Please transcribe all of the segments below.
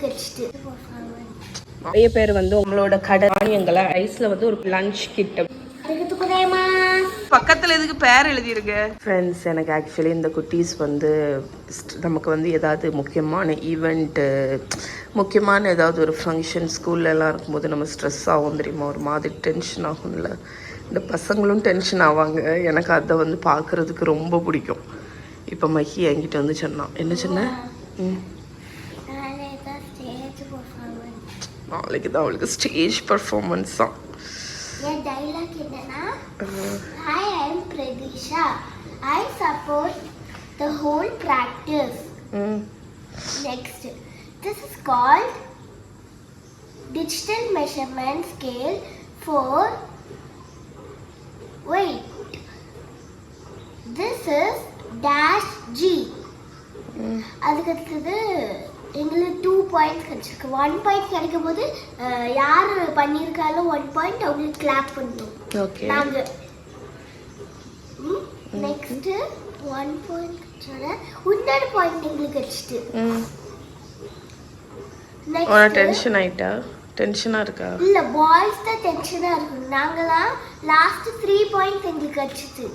எங்களுக்கு வச்சுட்டு நிறைய பேர் வந்து உங்களோட தானியங்களை ஐஸ்ல வந்து ஒரு லஞ்ச் கிட்ட பக்கத்துல எதுக்கு பேர் எழுதியிருக்கு ஃப்ரெண்ட்ஸ். எனக்கு ஆக்சுவலி இந்த குட்டீஸ் வந்து நமக்கு வந்து ஏதாவது முக்கியமான ஈவெண்ட்டு, முக்கியமான ஏதாவது ஒரு ஃபங்க்ஷன் ஸ்கூல்லலாம் இருக்கும்போது நம்ம ஸ்ட்ரெஸ் ஆகும் தெரியுமா, ஒரு மாதிரி டென்ஷன் ஆகும்ல. இந்த பசங்களும் டென்ஷன் ஆவாங்க. எனக்கு அதை வந்து பார்க்குறதுக்கு ரொம்ப பிடிக்கும். இப்போ மஹி என்கிட்ட வந்து சொன்னான், என்ன சொன்னேன், நாளைக்கு தான் அவளுக்கு ஸ்டேஜ் பர்ஃபார்மன்ஸ் தான். என் டைலாக் என்னன்னா, I am Pradisha. I support the whole practice. Next, this is called digital measurement scale for. Wait, this is dash G. அதுக்கு அடுத்தது எங்களுக்கு 2 பாயிண்ட்ஸ் கிடைச்சிருக்கு. 1 பாயிண்ட் கிடைக்கும் போது யார் பண்ணியிருக்காலும் 1 பாயிண்ட் அவங்களுக்கு கிளாப் பண்ணுவோம். ஓகே. நாங்கள் நெக்ஸ்ட் 1 பாயிண்ட் கிடைச்சோட இன்னொரு பாயிண்ட் எங்களுக்கு கிடைச்சிட்டு. நெக்ஸ்ட் டென்ஷன் ஆயிட்டா? டென்ஷனா இருக்கா? இல்ல, பாய்ஸ் தான் டென்ஷனா இருக்கும். நாங்கலாம் லாஸ்ட் 3 பாயிண்ட்ஸ் எங்களுக்கு கிடைச்சிட்டு.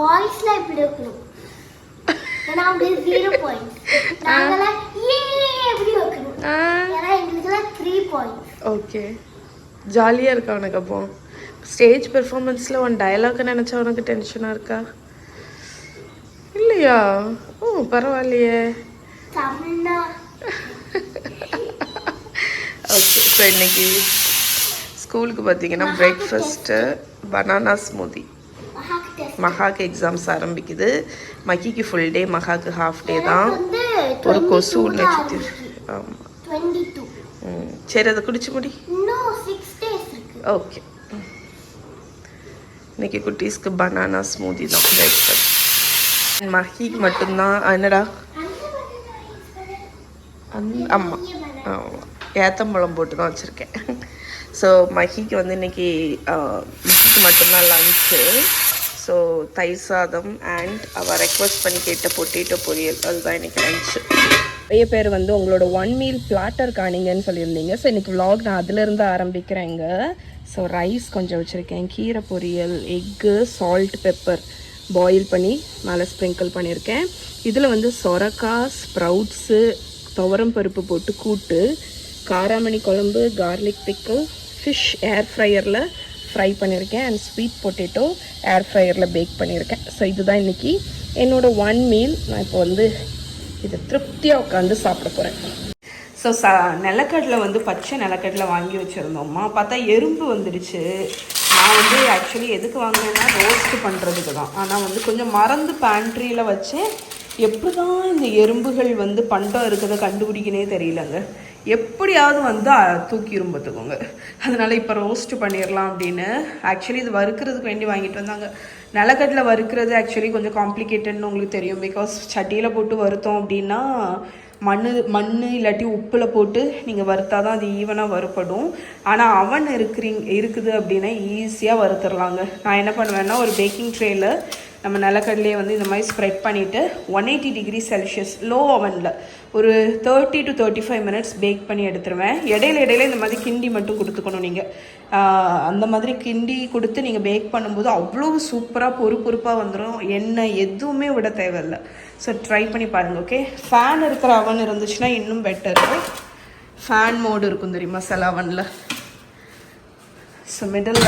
பாய்ஸ்லாம் இப்படி இருக்கணும், ஏன்னா அவங்களுக்கு 0 பாயிண்ட்ஸ். நாங்கலாம் எப்படி வைக்கணும், ஏன்னா எங்களுக்குலாம் 3 பாயிண்ட்ஸ். ஓகே, ஜாலியாக இருக்கா உனக்கு? அப்போ ஸ்டேஜ் பெர்ஃபார்மன்ஸில் உன் டயலாக் நினச்சா உனக்கு டென்ஷனாக இருக்கா இல்லையா? ஓ பரவாயில்லையே. தமிழ்னா ஓகே. ஸோ இன்னைக்கு ஸ்கூலுக்கு பார்த்தீங்கன்னா பிரேக்ஃபாஸ்ட்டு பனானா ஸ்மூதி. மகாக்கு எக்ஸாம்ஸ் ஆரம்பிக்குது. மகிக்கு ஃபுல் டே, மகாக்கு ஹாஃப் டே தான். ஒரு கொசு ஒன்று சுற்றி. ஆமாம். சரி, அதை குடிச்சு முடி. ஓகே. இன்னைக்கு குட்டீஸ்க்கு பனானா ஸ்மூதி தான் பிரேக்ஃபாஸ்ட். மகிக்கு மட்டும்தான். என்னடா? ஆமாம் ஆமாம், ஏத்தம்பழம் போட்டு தான் வச்சுருக்கேன். ஸோ மகிக்கு வந்து இன்னைக்கு மகிக்கு மட்டும்தான் லன்ச்சு. ஸோ தயிர் சாதம் அண்ட் அவள் ரெக்வஸ்ட் பண்ணி கேட்ட பொட்டேட்டோ பொரியல், அதுதான் இன்றைக்கி லன்ச்சு. நிறைய பேர் வந்து உங்களோட 1 மீல் பிளாட்டர் காணிங்கன்னு சொல்லியிருந்தீங்க. ஸோ இன்றைக்கி vlog நான் அதிலேருந்து ஆரம்பிக்கிறேங்க. ஸோ ரைஸ் கொஞ்சம் வச்சுருக்கேன், கீரை பொரியல், எக்கு, சால்ட், பெப்பர் பாயில் பண்ணி மேலே ஸ்ப்ரிங்கிள் பண்ணியிருக்கேன். இதில் வந்து சொரக்காய், ஸ்ப்ரவுட்ஸு, துவரம் பருப்பு போட்டு கூட்டு, காராமணி குழம்பு, கார்லிக் பிக்கிள், ஃபிஷ் ஏர் ஃப்ரையரில் ஃப்ரை பண்ணியிருக்கேன் அண்ட் ஸ்வீட் பொட்டேட்டோ ஏர் ஃப்ரையரில் பேக் பண்ணியிருக்கேன். ஸோ இதுதான் இன்றைக்கி என்னோடய 1 மீல். நான் இப்போ வந்து இதை திருப்தியாக உட்காந்து சாப்பிட போகிறேன். ஸோ நிலக்கடலை வந்து பச்சை நிலக்கடலை வாங்கி வச்சுருந்தோம்மா, பார்த்தா எறும்பு வந்துடுச்சு. நான் வந்து ஆக்சுவலி எதுக்கு வாங்கினேன்னா ரோஸ்ட்டு பண்ணுறதுக்கு தான். ஆனால் வந்து கொஞ்சம் மறந்து பேண்ட்ரியில் வச்சேன். எப்படி தான் இந்த எறும்புகள் வந்து பண்டம் இருக்கிறத கண்டுபிடிக்கனே தெரியலங்க. எப்படியாவது வந்து தூக்கிரும் பார்த்துக்கோங்க. அதனால் இப்போ ரோஸ்ட்டு பண்ணிடலாம் அப்படின்னு. ஆக்சுவலி இது வறுக்கிறதுக்கு வேண்டி வாங்கிட்டு வந்தாங்க. நிலக்கடலை வறுக்கிறது ஆக்சுவலி கொஞ்சம் காம்ப்ளிகேட்டட்னு உங்களுக்கு தெரியும். பிகாஸ் சட்டியில் போட்டு வறுத்தோம் அப்படின்னா மண் இல்லாட்டி உப்பில் போட்டு நீங்கள் வறுத்தா தான் அது ஈவனாக வறுப்படும். ஆனால் அவன் இருக்குது அப்படின்னா ஈஸியாக வறுத்துடலாங்க. நான் என்ன பண்ணுவேன்னா, ஒரு பேக்கிங் ட்ரேயில் நம்ம நிலக்கடலையே வந்து இந்த மாதிரி ஸ்ப்ரெட் பண்ணிவிட்டு 180 டிகிரி செல்சியஸ் லோ அவனில் ஒரு 30 to 35 மினிட்ஸ் பேக் பண்ணி எடுத்துருவேன். இடையில இந்த மாதிரி கிண்டி மட்டும் கொடுத்துக்கணும் நீங்கள். அந்த மாதிரி கிண்டி கொடுத்து நீங்கள் பேக் பண்ணும்போது அவ்வளோ சூப்பராக பொறுப்பாக வந்துடும். எண்ணெய் எதுவுமே விட தேவையில்லை. ஸோ ட்ரை பண்ணி பாருங்கள். ஓகே. ஃபேன் இருக்கிற அவன் இருந்துச்சுன்னா இன்னும் பெட்டரு. ஃபேன் மோடு இருக்கும் தெரியுமா சில அவனில். ஸோ மிடில்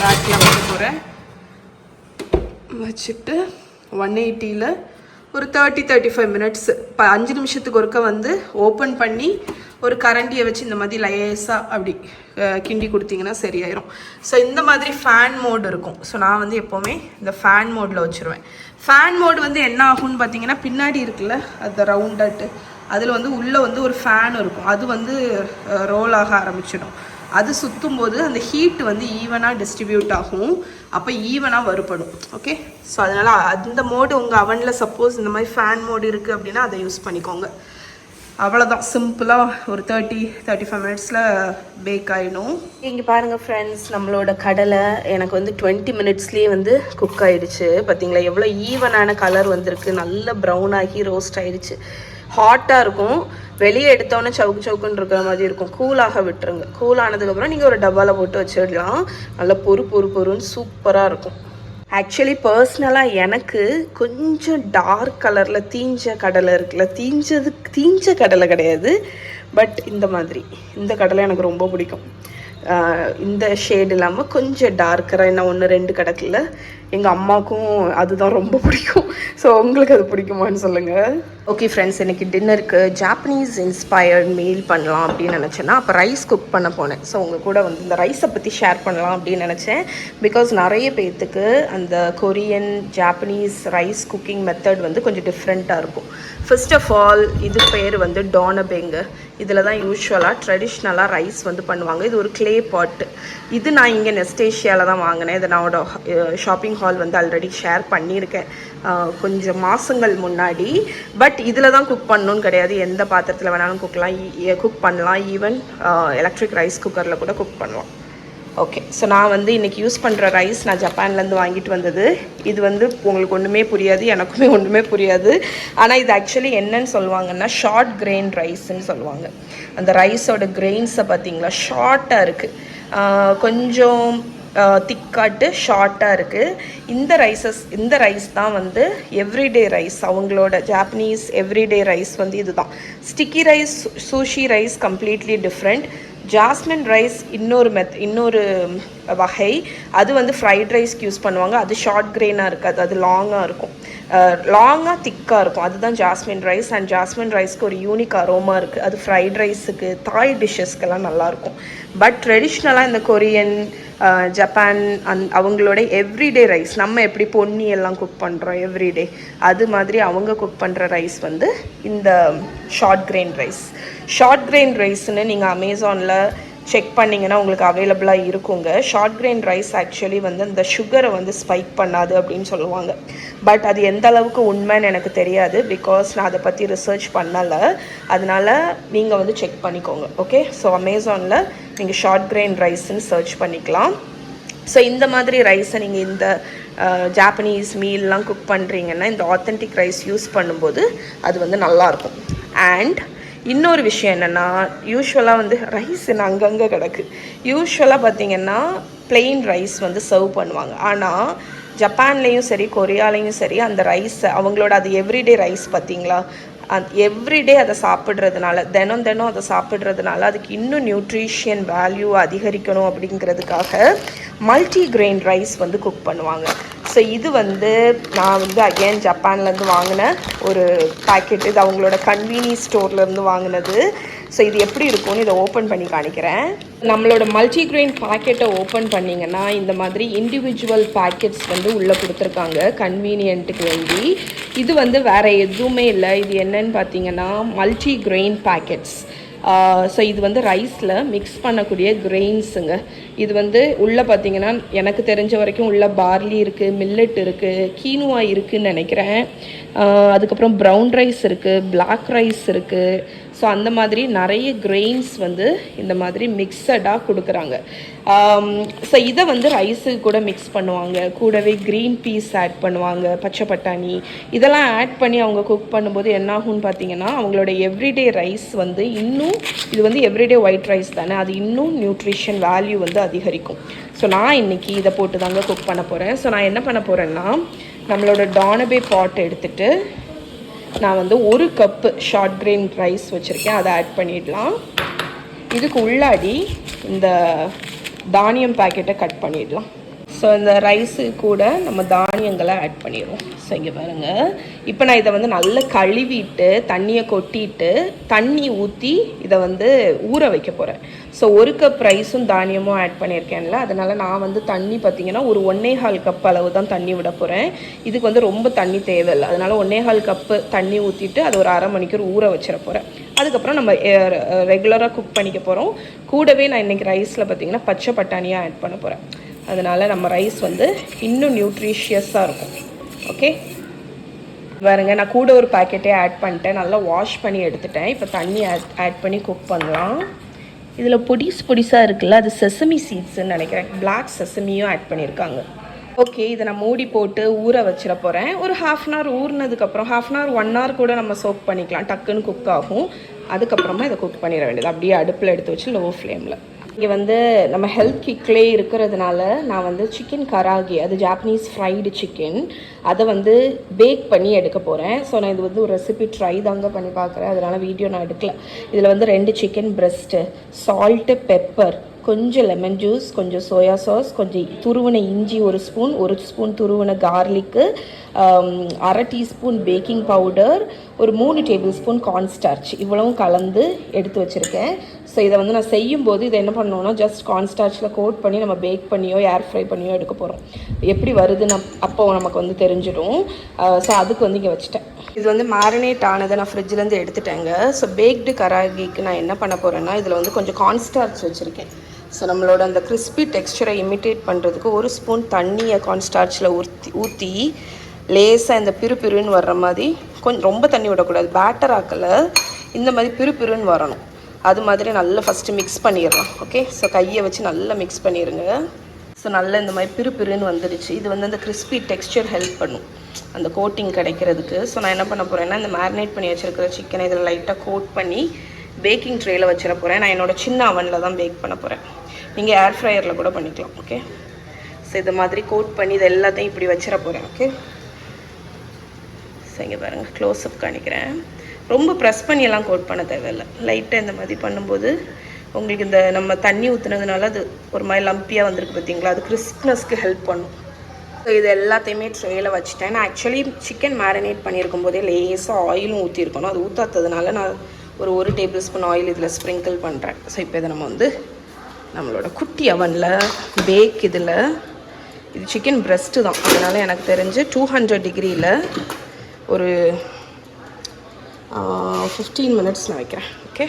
ரேக்கில் வந்து போகிறேன் வச்சுட்டு 180ல் ஒரு 30-35 மினிட்ஸ் 5 நிமிஷத்துக்கு ஒருக்க வந்து ஓப்பன் பண்ணி ஒரு கரண்டியை வச்சு இந்த மாதிரி லேசாக அப்படி கிண்டி கொடுத்தீங்கன்னா சரியாயிரும். ஸோ இந்த மாதிரி ஃபேன் மோடு இருக்கும். ஸோ நான் வந்து எப்போவுமே இந்த ஃபேன் மோடில் வச்சுருவேன். ஃபேன் மோடு வந்து என்ன ஆகும்னு பார்த்தீங்கன்னா, பின்னாடி இருக்குல்ல அந்த ரவுண்டாட்டு, அதில் வந்து உள்ளே வந்து ஒரு ஃபேன் இருக்கும். அது வந்து ரோல் ஆக ஆரம்பிச்சிடும். அது சுற்றும் போது அந்த ஹீட் வந்து ஈவனாக டிஸ்ட்ரிபியூட் ஆகும். அப்போ ஈவனாக வறுப்படும். ஓகே. ஸோ அதனால் அந்த மோடு உங்கள் அவனில் சப்போஸ் இந்த மாதிரி ஃபேன் மோடு இருக்குது அப்படின்னா அதை யூஸ் பண்ணிக்கோங்க. அவ்வளோதான், சிம்பிளாக ஒரு 30-35 மினிட்ஸில் பேக் ஆகிடும். இங்கே பாருங்கள் ஃப்ரெண்ட்ஸ், நம்மளோட கடலை எனக்கு வந்து 20 மினிட்ஸ்லேயே வந்து குக் ஆகிடுச்சு. பார்த்தீங்களா எவ்வளோ ஈவனான கலர் வந்திருக்கு, நல்ல ப்ரௌன் ஆகி ரோஸ்ட் ஆகிடுச்சு. ஹாட்டாக இருக்கும். வெளியே எடுத்தோன்னே சவுக்கு சவுக்குன்னு இருக்கிற மாதிரி இருக்கும். கூலாக விட்டுருங்க. கூல் ஆனதுக்கப்புறம் நீங்கள் ஒரு டப்பாவில் போட்டு வச்சிடலாம். நல்லா பொறுன்னு சூப்பராக இருக்கும். ஆக்சுவலி பர்சனலாக எனக்கு கொஞ்சம் டார்க் கலரில் தீஞ்ச கடலை இருக்குல்ல, தீஞ்ச கடலை கிடையாது, பட் இந்த கடலை எனக்கு ரொம்ப பிடிக்கும். இந்த ஷேட் இல்லாமல் கொஞ்சம் டார்க்கராக என்ன 1-2 கிடக்குல, எங்கள் அம்மாவுக்கும் அதுதான் ரொம்ப பிடிக்கும். ஸோ உங்களுக்கு அது பிடிக்குமான்னு சொல்லுங்கள். ஓகே ஃப்ரெண்ட்ஸ், இன்றைக்கி டின்னருக்கு ஜாப்பனீஸ் இன்ஸ்பயர்ட் மீல் பண்ணலாம் அப்படின்னு நினச்சேன்னா அப்போ ரைஸ் குக் பண்ண போனேன். ஸோ உங்கள் கூட வந்து இந்த ரைஸை பற்றி ஷேர் பண்ணலாம் அப்படின்னு நினச்சேன். பிகாஸ் நிறைய பேர்த்துக்கு அந்த Korean Japanese rice cooking method வந்து கொஞ்சம் டிஃப்ரெண்ட்டாக இருக்கும். ஃபர்ஸ்ட் ஆஃப் ஆல் இது பேர் வந்து டோனபேங்க. இதில் தான் யூஸ்வலாக ட்ரெடிஷ்னலாக ரைஸ் வந்து பண்ணுவாங்க. இது ஒரு க்ளே பாட்டு. இது நான் இங்கே நெஸ்டேஷியாவில் தான் வாங்கினேன். இதை நான் ஷாப்பிங் ஹால் வந்து ஆல்ரெடி ஷேர் பண்ணியிருக்கேன் கொஞ்சம் மாதங்கள் முன்னாடி. பட் இதில் தான் குக் பண்ணணும்னு கிடையாது. எந்த பாத்திரத்தில் வேணாலும் குக் பண்ணலாம். ஈவன் எலக்ட்ரிக் ரைஸ் குக்கரில் கூட குக் பண்ணலாம். ஓகே, ஸோ நான் வந்து இன்றைக்கி யூஸ் பண்ணுற ரைஸ் நான் ஜப்பான்லேருந்து வாங்கிட்டு வந்தது. இது வந்து உங்களுக்கு ஒன்றுமே புரியாது, எனக்குமே ஒன்றுமே புரியாது. ஆனால் இது ஆக்சுவலி என்னன்னு சொல்லுவாங்கன்னா ஷார்ட் கிரெயின் ரைஸ்ன்னு சொல்லுவாங்க. அந்த ரைஸோட கிரெயின்ஸை பார்த்தீங்களா ஷார்ட்டாக இருக்குது, கொஞ்சம் திக்காட்டு ஷார்ட்டாக இருக்குது. இந்த ரைஸ் தான் வந்து எவ்ரிடே ரைஸ். அவங்களோட ஜாப்பனீஸ் எவ்ரிடே ரைஸ் வந்து இதுதான். Sticky rice, sushi rice completely different. Jasmine rice இன்னொரு வகை. அது வந்து ஃப்ரைட் ரைஸ்க்கு யூஸ் பண்ணுவாங்க. அது ஷார்ட் கிரெயினாக இருக்காது, அது லாங்காக இருக்கும், லாங்காக திக்காக இருக்கும். அதுதான் ஜாஸ்மின் ரைஸ். அண்ட் ஜாஸ்மின் ரைஸ்க்கு ஒரு யூனிக் அரோமா இருக்குது. அது ஃப்ரைட் ரைஸுக்கு, தாய் டிஷ்ஷஸ்க்கெல்லாம் நல்லாயிருக்கும். பட் ட்ரெடிஷ்னலாக இந்த கொரியன், ஜப்பான் அவங்களோட எவ்ரிடே ரைஸ், நம்ம எப்படி பொன்னி எல்லாம் குக் பண்ணுறோம் எவ்ரிடே, அது மாதிரி அவங்க குக் பண்ணுற ரைஸ் வந்து இந்த short grain rice. Short grain ரைஸ்ன்னு நீங்கள் அமேசானில் செக் பண்ணிங்கன்னா உங்களுக்கு அவைலபிளாக இருக்குங்க. ஷார்ட் கிரெயின் ரைஸ் ஆக்சுவலி வந்து இந்த சுகரை வந்து ஸ்பைக் பண்ணாது அப்படின்னு சொல்லுவாங்க. பட் அது எந்த அளவுக்கு உண்மைன்னு எனக்கு தெரியாது, பிகாஸ் நான் அதை பற்றி ரிசர்ச் பண்ணலை. அதனால் நீங்கள் வந்து செக் பண்ணிக்கோங்க. ஓகே, ஸோ அமேசானில் நீங்கள் ஷார்ட் கிரெயின் ரைஸ்ன்னு சர்ச் பண்ணிக்கலாம். ஸோ இந்த மாதிரி ரைஸை நீங்கள் இந்த ஜாப்பனீஸ் மீல்லாம் குக் பண்ணுறீங்கன்னா இந்த ஆத்தென்டிக் ரைஸ் யூஸ் பண்ணும்போது அது வந்து நல்லாயிருக்கும். அண்ட் இன்னொரு விஷயம் என்னென்னா, யூஸ்வலாக வந்து ரைஸ் அங்கங்கே கிடக்கு. யூஸ்வலாக பார்த்திங்கன்னா பிளெயின் ரைஸ் வந்து சர்வ் பண்ணுவாங்க. ஆனால் ஜப்பான்லேயும் சரி கொரியாலேயும் சரி அந்த ரைஸ் அவங்களோட அது எவ்ரிடே ரைஸ் பார்த்திங்களா, எவ்ரிடே அதை சாப்பிட்றதுனால, தினம் அதை சாப்பிட்றதுனால அதுக்கு இன்னும் நியூட்ரிஷியன் வேல்யூ அதிகரிக்கணும் அப்படிங்கிறதுக்காக மல்டி கிரெயின் ரைஸ் வந்து குக் பண்ணுவாங்க. ஸோ இது வந்து நான் வந்து அகெயின் ஜப்பான்லேருந்து வாங்கின ஒரு பேக்கெட். இது அவங்களோட கன்வீனியன்ஸ் ஸ்டோர்லேருந்து வாங்கினது. ஸோ இது எப்படி இருக்கும்னு இதை ஓப்பன் பண்ணி காணிக்கிறேன். நம்மளோட மல்டிக்ரெயின் பேக்கெட்டை ஓப்பன் பண்ணிங்கன்னா இந்த மாதிரி இண்டிவிஜுவல் பேக்கெட்ஸ் வந்து உள்ளே கொடுத்துருக்காங்க கன்வீனியன்ட்டுக்கு வேண்டி. இது வந்து வேறு எதுவுமே இல்லை. இது என்னன்னு பார்த்தீங்கன்னா மல்டிக்ரெயின் பேக்கெட்ஸ். ஸோ இது வந்து ரைஸில் மிக்ஸ் பண்ணக்கூடிய கிரெயின்ஸுங்க. இது வந்து உள்ளே பார்த்தீங்கன்னா எனக்கு தெரிஞ்ச வரைக்கும் உள்ள பார்லி இருக்குது, மில்லட் இருக்குது, கீனுவா இருக்குதுன்னு நினைக்கிறேன். அதுக்கப்புறம் ப்ரௌன் ரைஸ் இருக்குது, பிளாக் ரைஸ் இருக்குது. ஸோ அந்த மாதிரி நிறைய கிரெயின்ஸ் வந்து இந்த மாதிரி மிக்சடாக கொடுக்குறாங்க. ஸோ இதை வந்து ரைஸுக்கு கூட மிக்ஸ் பண்ணுவாங்க. கூடவே க்ரீன் பீஸ் ஆட் பண்ணுவாங்க, பச்சை பட்டாணி இதெல்லாம் ஆட் பண்ணி அவங்க குக் பண்ணும்போது என்ன ஆகும்னு பார்த்தீங்கன்னா அவங்களோட எவ்ரிடே ரைஸ் வந்து இன்னும், இது வந்து எவ்ரிடே ஒயிட் ரைஸ் தானே, அது இன்னும் நியூட்ரிஷன் வேல்யூ வந்து அதிகரிக்கும். ஸோ நான் இன்றைக்கி இதை போட்டு தாங்க குக் பண்ண போகிறேன். ஸோ நான் என்ன பண்ண போகிறேன்னா நம்மளோட டானபே பாட் எடுத்துகிட்டு நான் வந்து 1 கப்பு ஷார்ட் கிரெயின் ரைஸ் வச்சுருக்கேன், அதை ஆட் பண்ணிடலாம். இதுக்கு உள்ளாடி இந்த தானியம் பேக்கெட்டை கட் பண்ணிடலாம். ஸோ இந்த ரைஸு கூட நம்ம தானியங்களை ஆட் பண்ணிடுவோம். ஸோ இங்கே பாருங்கள், இப்போ நான் இதை வந்து நல்லா கழுவிட்டு தண்ணியை கொட்டிட்டு தண்ணி ஊற்றி இதை வந்து ஊற வைக்க போகிறேன். ஸோ 1 கப் ரைஸும் தானியமும் ஆட் பண்ணியிருக்கேன்ல, அதனால் நான் வந்து தண்ணி பார்த்திங்கன்னா ஒரு 1.25 கப் அளவு தான் தண்ணி விட போகிறேன். இதுக்கு வந்து ரொம்ப தண்ணி தேவையில்லை, அதனால் 1.25 கப்பு தண்ணி ஊற்றிட்டு அது ஒரு அரை மணிக்கூர் ஊற வச்சிட போகிறேன். அதுக்கப்புறம் நம்ம ரெகுலராக குக் பண்ணிக்க போகிறோம். கூடவே நான் இன்றைக்கி ரைஸில் பார்த்திங்கன்னா பச்சை பட்டாணியாக ஆட் பண்ண போகிறேன். அதனால் நம்ம ரைஸ் வந்து இன்னும் நியூட்ரிஷியஸாக இருக்கும். ஓகே பாருங்க, நான் கூட ஒரு பேக்கெட்டே ஆட் பண்ணிட்டேன், நல்லா வாஷ் பண்ணி எடுத்துட்டேன். இப்போ தண்ணி ஆட் பண்ணி குக் பண்ணலாம். இதில் பொடிசாக இருக்குல்ல, அது செசமி சீட்ஸ்ன்னு நினைக்கிறேன், பிளாக் செசமியும் ஆட் பண்ணியிருக்காங்க. ஓகே, இதை நான் மூடி போட்டு ஊற வச்சிட போகிறேன். ஒரு 1/2 அன் ஹவர் ஊறினதுக்கப்புறம் 1/2 அன் ஹவர் 1 ஹவர் கூட நம்ம சோக் பண்ணிக்கலாம், டக்குன்னு குக் ஆகும். அதுக்கப்புறமா இதை குக் பண்ணிட வேண்டியது. அப்படியே அடுப்பில் எடுத்து வச்சு லோ ஃப்ளேமில். இங்கே வந்து நம்ம ஹெல்த் கிக்லே இருக்கிறதுனால நான் வந்து சிக்கன் கராகி, அது ஜாப்பனீஸ் ஃப்ரைடு சிக்கன், அதை வந்து பேக் பண்ணி எடுக்க போகிறேன். ஸோ நான் இது வந்து ஒரு ரெசிபி ட்ரை தாங்க பண்ணி பார்க்குறேன், அதனால் வீடியோ நான் எடுக்கல. இதில் வந்து 2 சிக்கன் பிரெஸ்ட்டு, சால்ட்டு, பெப்பர், கொஞ்சம் லெமன் ஜூஸ், கொஞ்சம் சோயா சாஸ், கொஞ்சம் துருவின இஞ்சி 1 ஸ்பூன், 1 ஸ்பூன் துருவின கார்லிக்கு, 1/2 டீஸ்பூன் பேக்கிங் பவுடர், ஒரு 3 டேபிள் ஸ்பூன் கார்ன்ஸ்டார்ச், இவ்வளவும் கலந்து எடுத்து வச்சுருக்கேன். ஸோ இதை வந்து நான் செய்யும்போது இதை என்ன பண்ணணும்னா ஜஸ்ட் கார்ன்ஸ்டார்ச்சில் கோட் பண்ணி நம்ம பேக் பண்ணியோ ஏர் ஃப்ரை பண்ணியோ எடுக்க போகிறோம். எப்படி வருதுன்னு அப்போ நமக்கு வந்து தெரிஞ்சிடும். ஸோ அதுக்கு வந்து இங்கே வச்சுட்டேன். இது வந்து மேரினேட் ஆனதை நான் ஃப்ரிட்ஜிலேருந்து எடுத்துட்டேங்க. ஸோ பேக்டு கராகிக்கு நான் என்ன பண்ண போகிறேன்னா இதில் வந்து கொஞ்சம் கார்ன்ஸ்டார்ச் வச்சுருக்கேன். ஸோ நம்மளோட அந்த கிறிஸ்பி டெக்ஸ்சரை இமிட்டேட் பண்ணுறதுக்கு 1 ஸ்பூன் தண்ணியை கார்ன்ஸ்டார்ச்சில் ஊற்றி லேசாக இந்த பிறுன்னு வர்ற மாதிரி, கொஞ்சம் ரொம்ப தண்ணி விடக்கூடாது, பேட்டர் ஆக்கலை, இந்த மாதிரி பிறுன்னு வரணும். அது மாதிரி நல்லா ஃபஸ்ட்டு மிக்ஸ் பண்ணிடலாம். ஓகே, ஸோ கையை வச்சு நல்லா மிக்ஸ் பண்ணிடுங்க. ஸோ நல்லா இந்த மாதிரி பிறுன்னு வந்துடுச்சு. இது வந்து அந்த கிறிஸ்பி டெக்ஸ்சர் ஹெல்ப் பண்ணும் அந்த கோட்டிங் கிடைக்கிறதுக்கு. ஸோ நான் என்ன பண்ண போகிறேன்னா இந்த மேரினேட் பண்ணி வச்சுருக்கிற சிக்கனை இதில் லைட்டாக கோட் பண்ணி பேக்கிங் ட்ரேயில் வச்சிட போகிறேன். நான் என்னோடய சின்ன அவனில் தான் பேக் பண்ண போகிறேன். நீங்கள் ஏர் ஃப்ரையரில் கூட பண்ணிக்கலாம். ஓகே, ஸோ இது மாதிரி கோட் பண்ணி இது எல்லாத்தையும் இப்படி வச்சிட போகிறேன். ஓகே, ஸோ இங்கே பாருங்கள், க்ளோஸ்அப் காணிக்கிறேன். ரொம்ப ப்ரெஸ் பண்ணியெல்லாம் கோட் பண்ண தேவையில்லை. லைட்டாக இந்த மாதிரி பண்ணும்போது உங்களுக்கு இந்த நம்ம தண்ணி ஊற்றுனதுனால அது ஒரு மாதிரி லம்பியாக வந்திருக்கு பார்த்தீங்களா, அது கிறிஸ்ப்னஸ்க்கு ஹெல்ப் பண்ணும். ஸோ இது எல்லாத்தையுமே ட்ரேயில் வச்சுட்டேன். நான் ஆக்சுவலி சிக்கன் மேரினேட் பண்ணியிருக்கும் போதே லேசாக ஆயிலும் ஊற்றிருக்கணும். அது ஊற்றாததுனால நான் ஒரு டேபிள் ஸ்பூன் ஆயில் இதில் ஸ்ப்ரிங்கிள் பண்ணுறேன். ஸோ இப்போ இதை நம்ம வந்து நம்மளோட குட்டி அவனில் பேக், இதில் இது சிக்கன் பிரெஸ்ட்டு தான், அதனால் எனக்கு தெரிஞ்சு 200 டிகிரியில் ஒரு 15 மினிட்ஸ் நான் வைக்கிறேன். ஓகே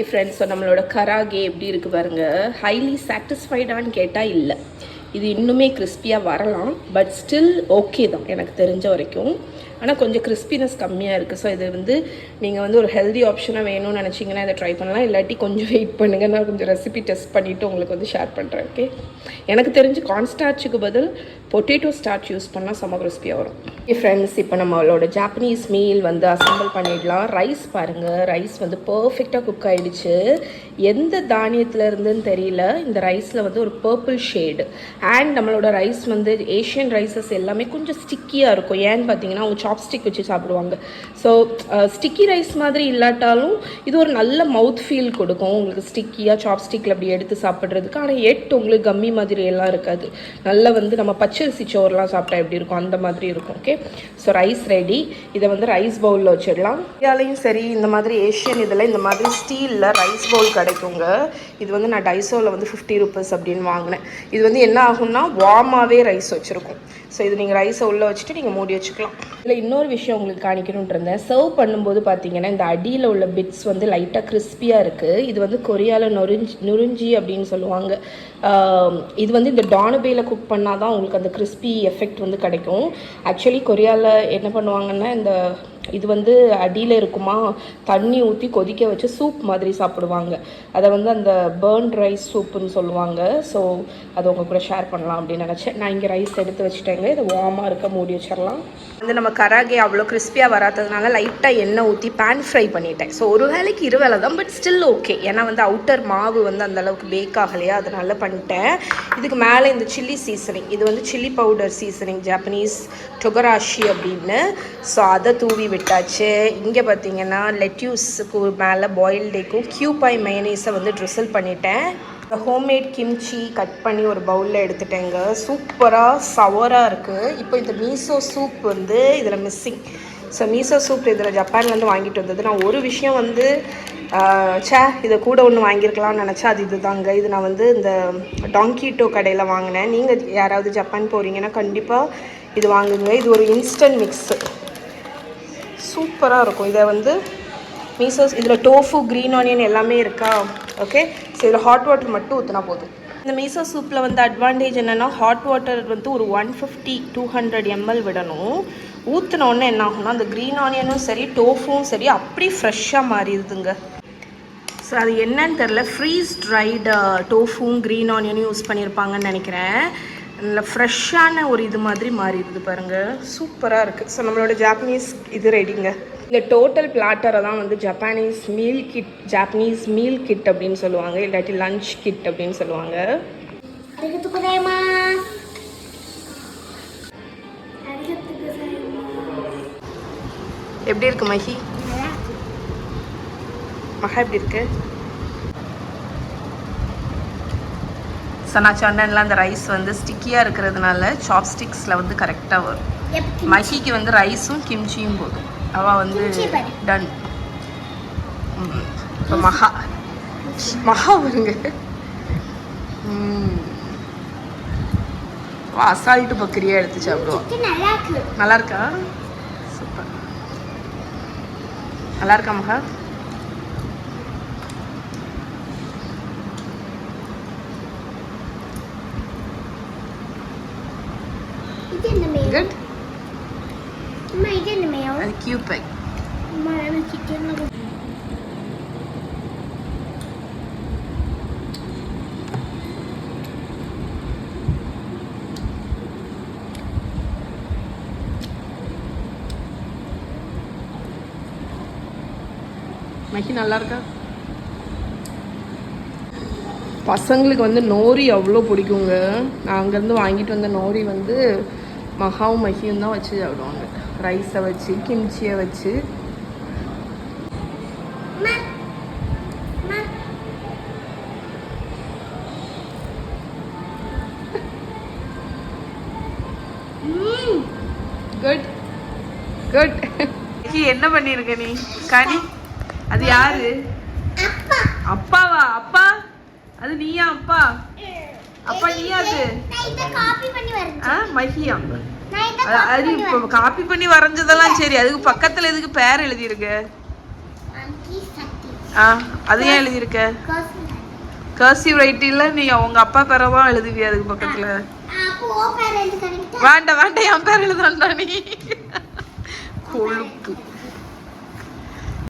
ஃப்ரெண்ட்ஸ், ஸோ நம்மளோட கராகே எப்படி இருக்குது பாருங்கள். ஹைலி சாட்டிஸ்ஃபைடான்னு கேட்டால் இல்லை, இது இன்னுமே கிறிஸ்பியாக வரலாம். பட் ஸ்டில் ஓகே தான் எனக்கு தெரிஞ்ச வரைக்கும். ஆனால் கொஞ்சம் கிறிஸ்பினஸ் கம்மியாக இருக்குது. ஸோ இது வந்து நீங்கள் வந்து ஒரு ஹெல்தி ஆப்ஷனாக வேணும்னு நினச்சிங்கன்னா இதை ட்ரை பண்ணலாம். இல்லாட்டி கொஞ்சம் வெயிட் பண்ணுங்கள், நான் கொஞ்சம் ரெசிபி டெஸ்ட் பண்ணிவிட்டு உங்களுக்கு வந்து ஷேர் பண்ணுறேன். ஓகே, எனக்கு தெரிஞ்சு கார்ன்ஸ்டார்ச்சுக்கு பதில் பொட்டேட்டோ ஸ்டார்ச் யூஸ் பண்ணால் செம்ம கிறிஸ்பியாக வரும். ஓகே ஃப்ரெண்ட்ஸ், இப்போ நம்மளோட ஜாப்பனீஸ் மீல் வந்து அசம்பிள் பண்ணிடலாம். ரைஸ் பாருங்கள், ரைஸ் வந்து பர்ஃபெக்டாக குக் ஆகிடுச்சு. எந்த தானியத்தில் இருந்துன்னு தெரியல, இந்த ரைஸில் வந்து ஒரு பர்பிள் ஷேடு. அண்ட் நம்மளோட ரைஸ் வந்து ஏஷியன் ரைஸஸ் எல்லாமே கொஞ்சம் ஸ்டிக்கியாக இருக்கும். ஏன்னு பார்த்தீங்கன்னா அவங்க சாப்ஸ்டிக் வச்சு சாப்பிடுவாங்க. ஸோ ஸ்டிக்கி ரைஸ் மாதிரி இல்லாட்டாலும் இது ஒரு நல்ல மவுத் ஃபீல் கொடுக்கும் உங்களுக்கு, ஸ்டிக்கியாக சாப்ஸ்டிக்கில் அப்படி எடுத்து சாப்பிட்றதுக்கு. ஆனால் உங்களுக்கு கம்மி மாதிரி எல்லாம் இருக்காது. நல்லா வந்து நம்ம பச்சரிசி சோறுலாம் சாப்பிட்டா எப்படி இருக்கும் அந்த மாதிரி இருக்கும். Okay, so rice ready. இதை வந்து ரைஸ் பவுலில் வச்சிடலாம். இதாலையும் சரி, இந்த மாதிரி ஏஷியன் இதில் இந்த மாதிரி ஸ்டீலில் ரைஸ் பவுல் கிடைக்குங்க. இது வந்து நான் டைசோவில் வந்து 50 ரூபீஸ் அப்படின்னு வாங்கினேன். இது வந்து என்ன ஆகும்னா வார்மாகவே ரைஸ் வச்சுருக்கும். ஸோ இது நீங்கள் ரைஸை உள்ளே வச்சுட்டு நீங்கள் மூடி வச்சுக்கலாம். இதில் இன்னொரு விஷயம் உங்களுக்கு காணிக்கணும்னு இருந்தேன். சர்வ் பண்ணும்போது பார்த்தீங்கன்னா இந்த அடியில் உள்ள பிட்ஸ் வந்து லைட்டாக கிறிஸ்பியாக இருக்குது. இது வந்து கொரியாவில் நுரிஞ்சி அப்படின்னு சொல்லுவாங்க. இது வந்து இந்த டானபேயில் குக் பண்ணால் தான் உங்களுக்கு அந்த கிறிஸ்பி எஃபெக்ட் வந்து கிடைக்கும். ஆக்சுவலி கொரியாவில் என்ன பண்ணுவாங்கன்னா இந்த இது வந்து அடியில் இருக்குமா, தண்ணி ஊற்றி கொதிக்க வச்சு சூப் மாதிரி சாப்பிடுவாங்க. அதை வந்து அந்த பேர்ன் ரைஸ் சூப்புன்னு சொல்லுவாங்க. ஸோ அதை உங்கள் கூட ஷேர் பண்ணலாம் அப்படின்னு நினச்சேன். நான் இங்கே ரைஸ் எடுத்து வச்சுட்டேங்க. இதை வார்மாக இருக்க மூடி வச்சிடலாம். வந்து நம்ம கராகே அவ்வளோ கிறிஸ்பியாக வராததுனால லைட்டாக எண்ணெய் ஊற்றி பேன் ஃப்ரை பண்ணிட்டேன். ஸோ ஒரு வேலைக்கு 2 வேலை தான், பட் ஸ்டில் ஓகே. ஏன்னா வந்து அவுட்டர் மாவு வந்து அந்தளவுக்கு பேக் ஆகலையா, அதனால பண்ணிட்டேன். இதுக்கு மேலே இந்த சில்லி சீசனிங், இது வந்து சில்லி பவுடர் சீசனிங், ஜாப்பனீஸ் டொகராஷி அப்படின்னு. ஸோ அதை தூவி விட்டாச்சு. இங்கே பார்த்தீங்கன்னா லெட்யூஸுக்கு மேலே பாயில்ட் எக்கும் கியூபாய் மயனீஸை வந்து ட்ரிசல் பண்ணிட்டேன். ஹோம்மேட் கிம்ச்சி கட் பண்ணி ஒரு பவுலில் எடுத்துட்டேங்க. சூப்பராக சவராக இருக்குது. இப்போ இந்த மீசோ சூப் வந்து இதில் மிஸ்ஸிங். ஸோ மீசோ சூப் இதில் ஜப்பான்லேருந்து வாங்கிட்டு வந்தது. நான் ஒரு விஷயம் வந்து இதை கூட ஒன்று வாங்கியிருக்கலாம்னு நினச்சேன். அது இதுதாங்க. இது நான் வந்து இந்த டாங்கிட்டோ கடையில் வாங்கினேன். நீங்கள் யாராவது ஜப்பான் போகிறீங்கன்னா கண்டிப்பாக இது வாங்குங்க. இது ஒரு இன்ஸ்டன்ட் மிக்ஸு, சூப்பராக இருக்கும். இதை வந்து மீசோஸ் இதில் டோஃபு, க்ரீன் ஆனியன் எல்லாமே இருக்கா. ஓகே, ஸோ இதில் ஹாட் வாட்டர் மட்டும் ஊற்றினா போதும். இந்த மீசோ சூப்பில் வந்து அட்வான்டேஜ் என்னென்னா ஹாட் வாட்டர் வந்து ஒரு 150-200 ml விடணும். ஊற்றினோடனே என்ன ஆகும்னா அந்த க்ரீன் ஆனியனும் சரி டோஃபும் சரி அப்படி ஃப்ரெஷ்ஷாக மாறிடுதுங்க. ஸோ அது என்னன்னு தெரில, ஃப்ரீஸ் ட்ரைடு டோஃபும் க்ரீன் ஆனியனும் யூஸ் பண்ணியிருப்பாங்கன்னு நினைக்கிறேன். நல்ல ஃப்ரெஷ்ஷான ஒரு இது மாதிரி மாறிடுது பாருங்கள், சூப்பராக இருக்குது. ஸோ நம்மளோட ஜாப்பனீஸ் இது ரெடிங்க. இந்த டோட்டல் பிளாட்டரை தான் வந்து ஜப்பானீஸ் மீல் கிட் அப்படின்னு சொல்லுவாங்க, இல்லாட்டி லஞ்ச் கிட் அப்படின்னு சொல்லுவாங்க. எப்படி இருக்கு மஹி? மகா எப்படி இருக்கு? நான் சொன்னேன்ல அந்த ரைஸ் வந்து ஸ்டிக்கியாக இருக்கிறதுனால சாப்ஸ்டிக்ஸில் வந்து கரெக்டாக வரும். மஹிக்கு வந்து ரைஸும் கிம்ச்சியும் போதும், அவள் வந்து டன். இப்போ மகா வருங்க. அசால்ட்டு பக்கரியா எடுத்து சாப்பிடுவோம். நல்லா இருக்கா? சூப்பர். நல்லா இருக்கா மகா? குட். அது கியூப் பேக். மஹி நல்லா இருக்கா? பசங்களுக்கு வந்து நோரி அவ்வளோ பிடிக்குங்க. நான் அங்கேருந்து வாங்கிட்டு வந்த நோரி வந்து மகாவும் மஹியும் தான் வச்சு சாப்பிடுவாங்க. ரைஸை வச்சு கிம்ச்சியை வச்சு. Good good. என்ன பண்ணிருக்க நீ கனி? அது யாரு? அப்பாவா? அப்பா அது நீயா? அப்பா அப்பா நீயா? அது மஹியா? அது இப்போ காப்பி பண்ணி வரைஞ்சதெல்லாம் சரி, அதுக்கு பக்கத்துல எதுக்கு பேர் எழுதியிருக்க? அது ஏன் எழுதியிருக்க? கர்சிவ் ரைட்டிங்ல நீ உங்க அப்பா பேரை தான் எழுதுவியா அதுக்கு பக்கத்துல? வேண்டாம் வேண்டாம், என் பேர் எழுதுறா நீ. கொழுப்பு.